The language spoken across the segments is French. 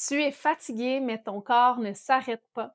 Tu es fatigué, mais ton corps ne s'arrête pas.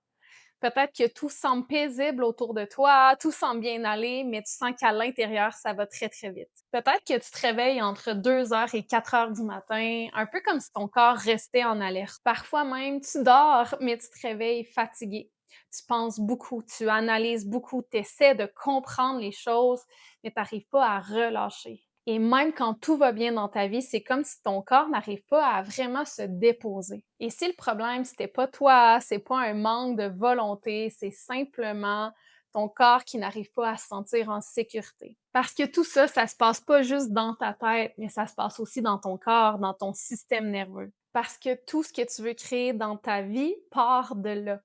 Peut-être que tout semble paisible autour de toi, tout semble bien aller, mais tu sens qu'à l'intérieur, ça va très, très vite. Peut-être que tu te réveilles entre 2 heures et 4 heures du matin, un peu comme si ton corps restait en alerte. Parfois même, tu dors, mais tu te réveilles fatigué. Tu penses beaucoup, tu analyses beaucoup, tu essaies de comprendre les choses, mais tu n'arrives pas à relâcher. Et même quand tout va bien dans ta vie, c'est comme si ton corps n'arrive pas à vraiment se déposer. Et si le problème, c'était pas toi, c'est pas un manque de volonté, c'est simplement ton corps qui n'arrive pas à se sentir en sécurité. Parce que tout ça, ça se passe pas juste dans ta tête, mais ça se passe aussi dans ton corps, dans ton système nerveux. Parce que tout ce que tu veux créer dans ta vie part de là.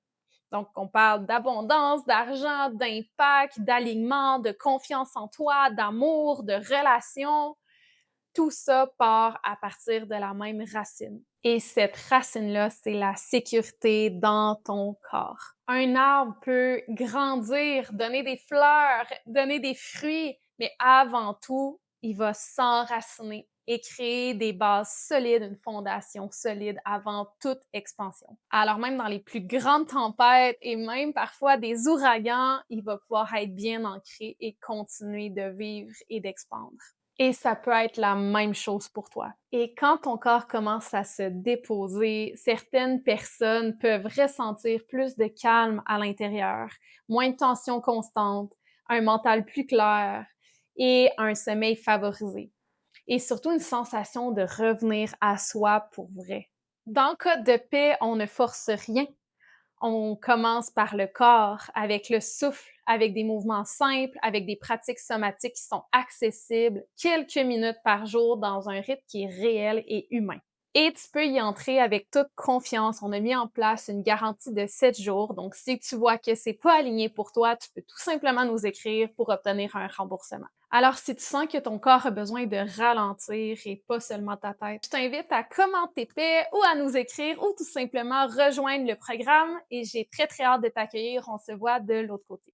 Donc, on parle d'abondance, d'argent, d'impact, d'alignement, de confiance en toi, d'amour, de relation. Tout ça part à partir de la même racine. Et cette racine-là, c'est la sécurité dans ton corps. Un arbre peut grandir, donner des fleurs, donner des fruits, mais avant tout, il va s'enraciner et créer des bases solides, une fondation solide avant toute expansion. Alors même dans les plus grandes tempêtes et même parfois des ouragans, il va pouvoir être bien ancré et continuer de vivre et d'expandre. Et ça peut être la même chose pour toi. Et quand ton corps commence à se déposer, certaines personnes peuvent ressentir plus de calme à l'intérieur, moins de tension constante, un mental plus clair et un sommeil favorisé. Et surtout une sensation de revenir à soi pour vrai. Dans le cas de paix, on ne force rien. On commence par le corps, avec le souffle, avec des mouvements simples, avec des pratiques somatiques qui sont accessibles quelques minutes par jour dans un rythme qui est réel et humain. Et tu peux y entrer avec toute confiance. On a mis en place une garantie de 7 jours. Donc, si tu vois que c'est pas aligné pour toi, tu peux tout simplement nous écrire pour obtenir un remboursement. Alors, si tu sens que ton corps a besoin de ralentir et pas seulement ta tête, je t'invite à commenter paix ou à nous écrire ou tout simplement rejoindre le programme et j'ai très, très hâte de t'accueillir. On se voit de l'autre côté.